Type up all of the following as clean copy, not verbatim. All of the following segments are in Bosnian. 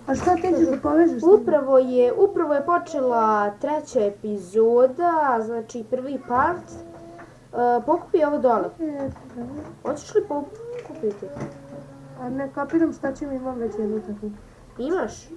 A šta ti ćeš da povežeš? Upravo je počela 3. epizoda, znači prvi part. Pokupi ovo dole. Hoćeš li pokupiti? A ne kapiram šta će mi, imam već jednu takvu. Imaš?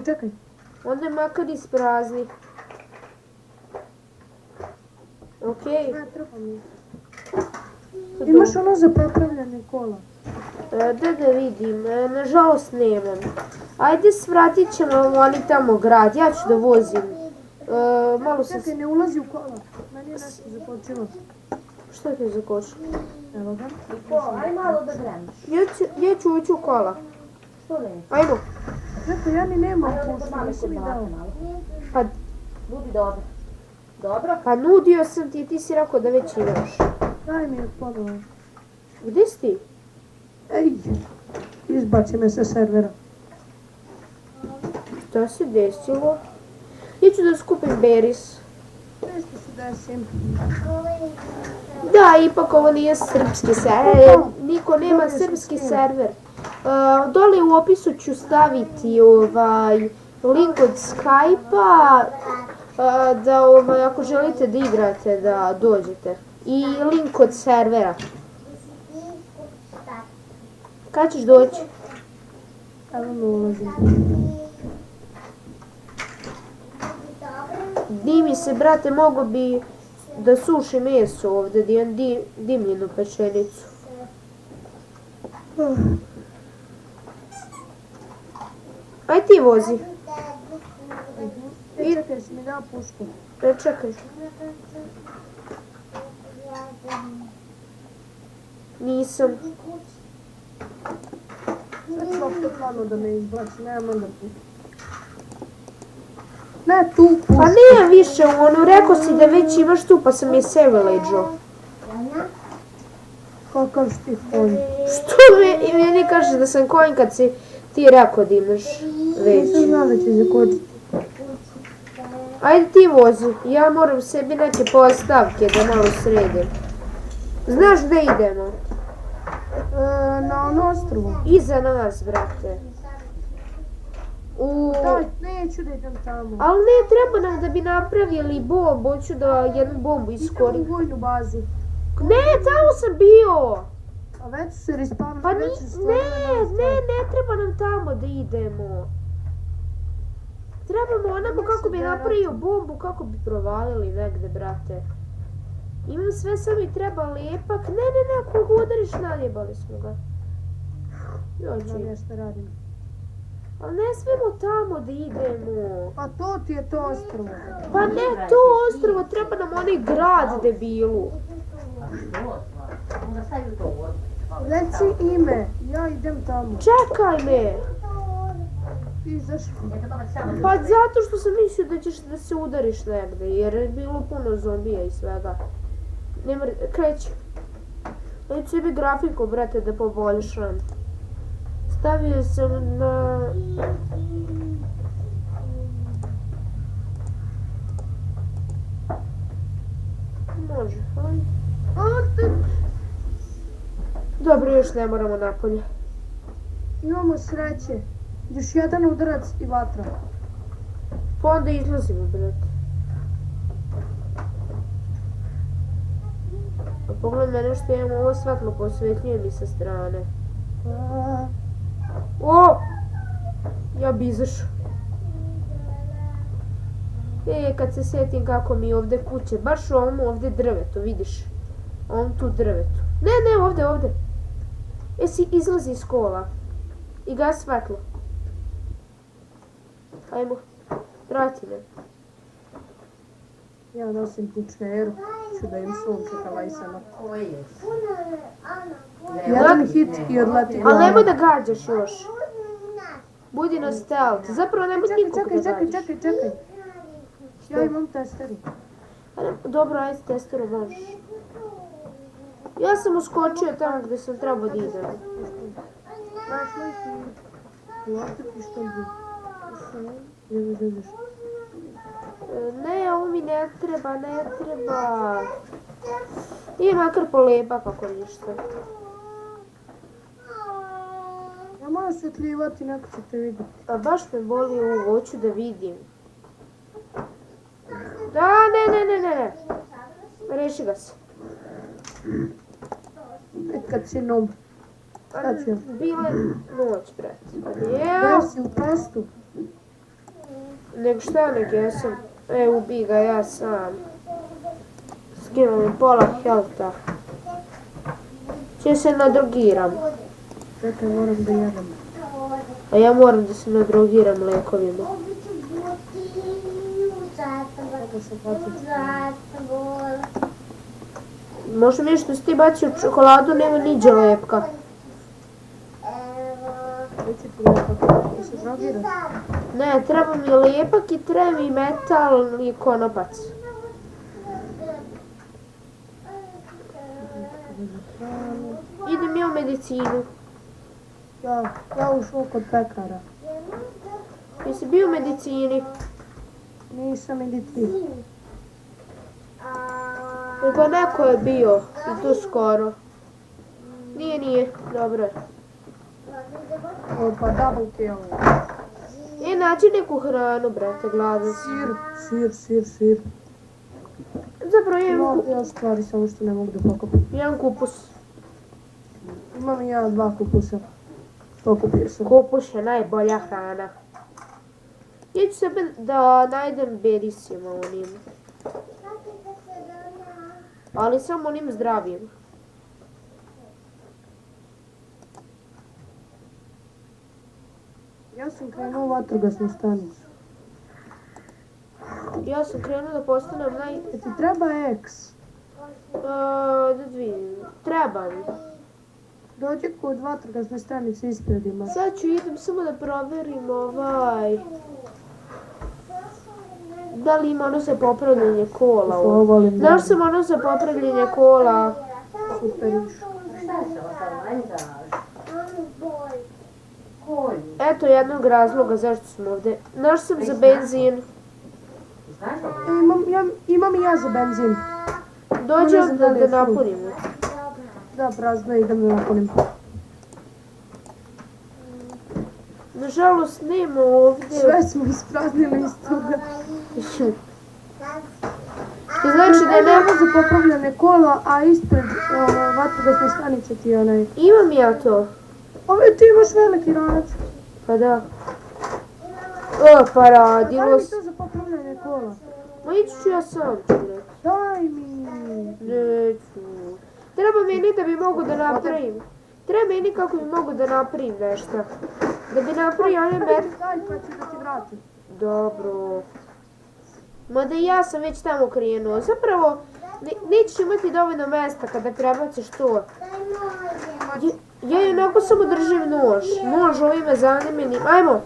Čekaj. Onda je makar isprazni. Okej. Ne, treba mi. Imaš ono za popravljanje kola? Da vidim, nažalost nemam. Ajde, svratit ćemo oni tamo grad, ja ću da vozim. Malo se... Čekaj, ne ulazi u kola. Meni je nešto zakočilo. Šta ti je zakočilo? Evo ga. Aj malo da graniš. Ja ću ući u kola. Što ne? Ajmo. Čekaj, ja ni nemam Aj, pušku, malo nisi kod mi dao. vrata malo. Pa, Budi dobro. Dobro? pa nudio sam ti si rekao da već imaš. Daj mi ponovo. Gdje si ti? Ej, izbaci me sa servera. Šta se desilo? Ja ću da skupim beris. Nešto se desim. Da, ipak ovo nije srpski server. Niko nema srpski server. Dole u opisu ću staviti link od Skype-a da ako želite da igrate da dođete. I link od servera. Kad ćeš doći? Evo me ulazim. Dimi se, brate, mogo bi da suši meso ovdje, da imam dimljenu pečenicu. Aj ti vozi. Čekaj, si mi dao pušku. Čekaj. Nisam. Sad ću opet plano da me izbaci, nemam onda pušku. Ne, tu pušku. Pa nemam više, rekao si da već imaš tu, pa sam je savage-o. Kakav si ti konj. Što meni kaže da sam konj kad si ti rekao da imaš već? Nisam znao da će zakočiti. Ajde ti vozi, ja moram sebi neke postavke da malo sredim. Znaš gdje idemo? Na ono ostrovo. Iza nas, brate. Da, neću da idem tamo. Ali ne, treba nam da bi napravili bombu, hoću da jednu bombu iskorim. Idem u vojnu bazi. Ne, tamo sam bio! A već su se respawnali, Pa već su stvorili ne treba nam tamo da idemo. Trebamo onako kako bi napravio bombu, kako bi provalili negde, brate. Imam sve, sam mi treba lepak. Ne, ako ga udariš, naljebali smo ga. Znam ja šta radim. Ali ne smijemo tamo da idemo. Pa to ti je to ostrovo. Pa ne to ostrovo, treba nam onaj grad, debilu. Onda stavim to u vodu. Reci ime, ja idem tamo. Čekaj me. Ti zašto? Pa zato što sam mislio da ćeš da se udariš negde, jer je bilo puno zombija i svega. Kreći. Neću sebi grafiku, brate, da poboljšam. Stavio sam na... Može, hajde. Dobro, još ne moramo napolje. Imamo sreće. Još jedan udarac i vatra. Pa onda izlazimo, brate. A pogledaj nešto, imamo ovo svetlo posvetljuje mi sa strane. O! Ja bi izašao. Kad se sjetim kako mi je ovdje kuće, baš u ovom ovdje drvetu, vidiš? Ovom tu drvetu. Ne, ovdje. Izlazi iz kola. I gas svetlo. Ajmo, vrati me. Ja nosim pučeru, ću da im sunčeka lajsama. Jedan hit i odleti. Ali nemoj da gađaš još. Budi na stealth. Zapravo nemoj nikog da gađaš. Čekaj. Ja imam testeru. Dobro, ajde testeru možeš. Ja sam uskočio tamo gdje sam trebao da idem. Znaš li ti? Ovdje pištolju. Ne, ovo mi ne treba. Nije makar polepa kako ništa. Ja malo osvetljivati, neko ćete vidjeti. A baš me boli uvo, hoću da vidim. Da, ne. Reši ga se. Kad si nob. Šta će? Bile noć, brate. Ja si u postu. Nego šta nek jesam? Ubij ga ja sam. Skinuo mi pola helta. Če se nadrogiram. Čekaj, moram da jedem. A ja moram da se nadrogiram lekovima. Čekaj se baciti. Možda mi što si ti bacio čokoladu, nema niđe lepka. Neće ti lepak, da se drogiraš. Ne, treba mi lepak i treba mi metal i konopac. Idem ja u medicinu. Ja ušao kod pekara. Jesi bio u medicini? Nisam idi ti. Pa neko je bio i to skoro. Nije, dobro je. O, pa double kill. Nađi neku hranu, brate, gladan si. Sir. Zapravo Imam još stvari, samo što ne mogu da pokupim. jedan kupus. Imam i ja 2 kupusa. Pokupio sam. Kupus je najbolja hrana. Ja ću sebe da najdem berisima onim. Ali samo onim zdravim. Ja sam krenuo u vatrogasnu stanicu. Ja sam krenuo da postanem Ti treba X. Da vidim. Treba mi. Dođi kod vatrogasne stanice ispred ima. Sad ću idem samo da proverim da li ima ono za popravljanje kola. Ovo volim da. Znaš sam ono za popravljanje kola. Super iš. Eto jednog razloga zašto smo ovdje. Znaš sam za benzin. Imam i ja za benzin. Dođe Ne znam da li je da full. napunimo. Da, prazno idem da napunim. Nažalost nema ovdje. Sve smo ispraznili iz toga. To znači da Nema nema... za popravljanje kola, a ispred vatrogasne stanice ti je onaj. Imam ja to. Ove ti imaš veliki ranac. Pa da. Pa Daj radilo mi se. to za popravljanje kola. Ma ići ću ja sam čovjek. Daj mi. Neću. Treba meni da bi mogu da napravim. Treba meni kako bi mogu da napravim nešto. Da bi napravio one Daj pa ću da ti vratim. Dobro. Mada i ja sam već tamo krenuo. Zapravo, nećeš imati dovoljno mjesta kada prebaciš to. Ja i onako samo držim nož. Nož ovime zanimenim. Ajmo.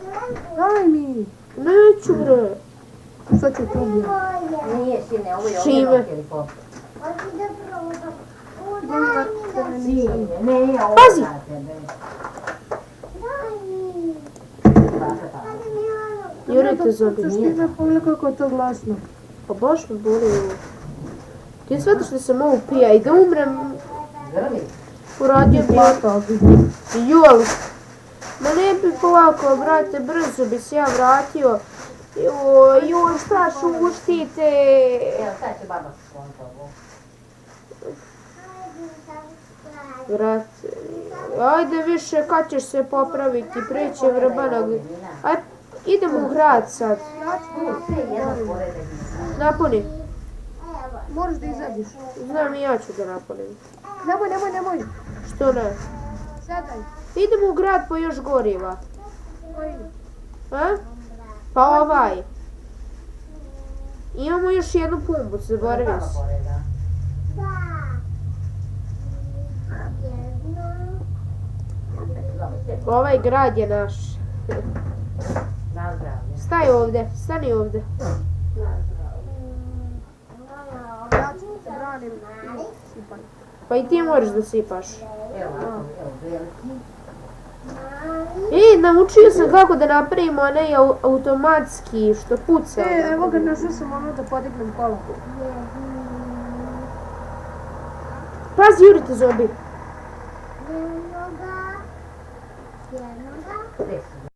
Daj mi. Neću bre. Što ću ti ubijati? Nije, sine, ovo je Šime. ovdje telefon. Ne, ovo Pazi. je za tebe. Jurite zobi. Nije pogledaj kako je to glasno. Pa baš me boli ovo. Ti shvataš da sam ovo pija i da umrem. Grli. Uradio bi... Plakao bi. Jol. Ma ne bi polako, brate, brzo bi se ja vratio. Joj, šta šuštite? Evo, sad će baba se skontovo. Brate, ajde više, kad ćeš se popraviti, preće vrbanog. Aj, idemo u grad sad. Sve jedno poredak. Napuni. Moraš da izađeš. Znam i ja ću da napunim. Nemoj. Što ne? Sedaj. Idemo u grad po još goriva. Koji? A? Pa ovaj. Imamo još jednu pumpu, zaboravio si. Ovaj grad je naš. Na zdravlje. Staj ovdje, stani ovdje. Ja ću te branim. Sipaj. Pa i ti moraš da sipaš. Evo, evo, veliki. Naučio sam kako da napravimo onaj automatski što puca. Evo ga, našao sam ono da podignem kola. Pazi, jurite zobi. Gde su?